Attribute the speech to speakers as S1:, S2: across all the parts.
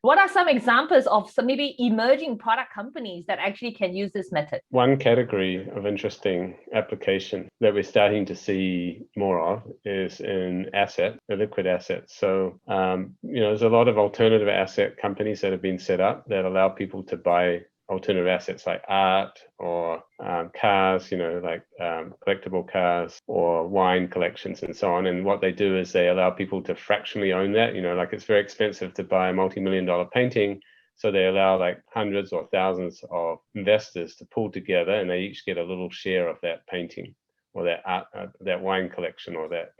S1: What are some examples of some maybe emerging product companies that actually can use this method?
S2: One category of interesting application that we're starting to see more of is in liquid assets. So, there's a lot of alternative asset companies that have been set up that allow people to buy alternative assets like art or cars, like collectible cars or wine collections and so on. And what they do is they allow people to fractionally own that. Like it's very expensive to buy a multi-million-dollar painting. So they allow like hundreds or thousands of investors to pull together, and they each get a little share of that painting or that art, that wine collection or that,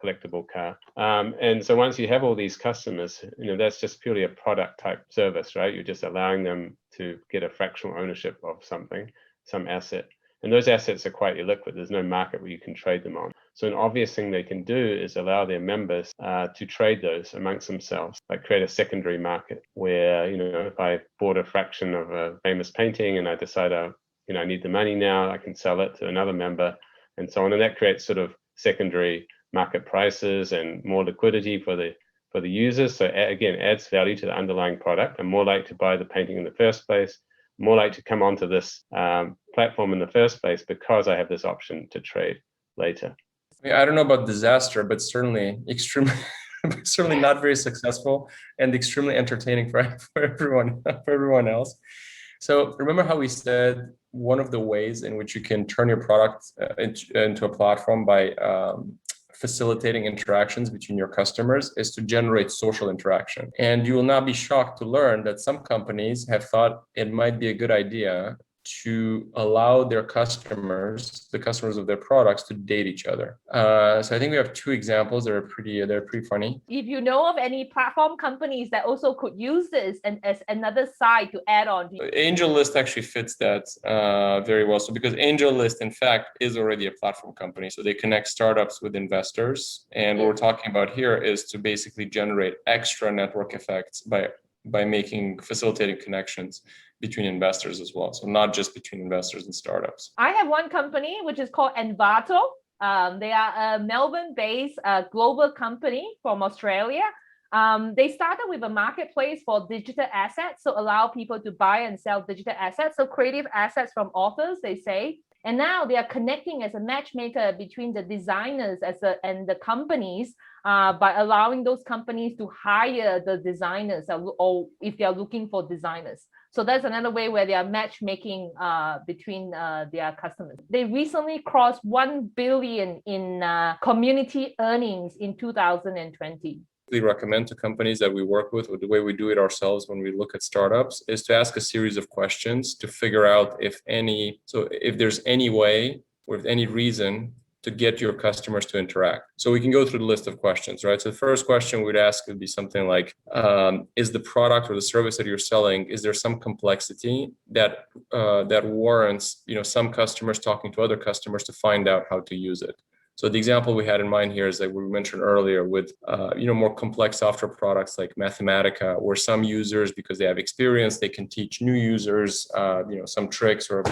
S2: collectible car. And so once you have all these customers, that's just purely a product type service, right? You're just allowing them to get a fractional ownership of something, some asset. And those assets are quite illiquid. There's no market where you can trade them on. So an obvious thing they can do is allow their members to trade those amongst themselves, like create a secondary market where, if I bought a fraction of a famous painting and I decide, I need the money now, I can sell it to another member and so on. And that creates sort of secondary market prices and more liquidity for the users. So again, adds value to the underlying product. I'm more likely to buy the painting in the first place, more likely to come onto this platform in the first place because I have this option to trade later.
S3: I don't know about disaster, but certainly extremely, certainly not very successful and extremely entertaining for everyone else. So remember how we said one of the ways in which you can turn your product into a platform by facilitating interactions between your customers is to generate social interaction. And you will not be shocked to learn that some companies have thought it might be a good idea to allow their customers, the customers of their products, to date each other. So I think we have two examples that are pretty funny.
S1: If you know of any platform companies that also could use this and as another side to add on.
S3: AngelList actually fits that very well. So because AngelList, in fact, is already a platform company. So they connect startups with investors. And what we're talking about here is to basically generate extra network effects by facilitating connections between investors as well. So not just between investors and startups.
S1: I have one company which is called Envato. They are a Melbourne-based global company from Australia. They started with a marketplace for digital assets, so allow people to buy and sell digital assets, so creative assets from authors, they say. And now they are connecting as a matchmaker between the designers and the companies by allowing those companies to hire the designers or if they are looking for designers. So that's another way where they are matchmaking between their customers. They recently crossed 1 billion in community earnings in 2020.
S3: Recommend to companies that we work with, or the way we do it ourselves when we look at startups, is to ask a series of questions to figure out if there's any way or if any reason to get your customers to interact. So we can go through the list of questions, right? So the first question we'd ask would be something like, is the product or the service that you're selling, is there some complexity that warrants, some customers talking to other customers to find out how to use it? So the example we had in mind here is that we mentioned earlier with, more complex software products like Mathematica, where some users, because they have experience, they can teach new users, some tricks or,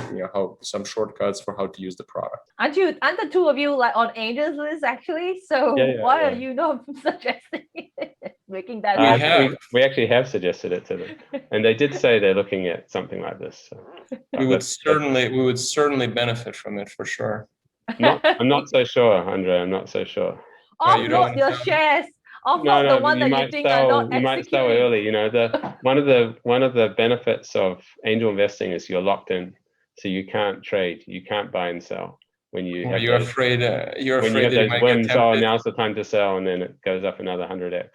S3: some shortcuts for how to use the product.
S1: Aren't the two of you like on AngelList actually? So why are you not suggesting making that happen?
S2: We actually have suggested it to them, and they did say they're looking at something like this. So.
S3: We would certainly benefit from it for sure.
S2: I'm not so sure, Andre. I'm not so sure.
S1: Offload your shares. Offload the one that you think are not executing.
S2: You might sell early. One of the benefits of angel investing is you're locked in, so you can't trade, you can't buy and sell. When you're
S3: afraid that you might
S2: wins,
S3: get tempted.
S2: Now's the time to sell, and then it goes up another 100x.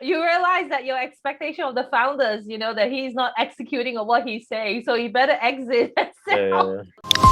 S1: You realize that your expectation of the founders, that he's not executing on what he's saying, so you better exit and sell.
S2: Yeah.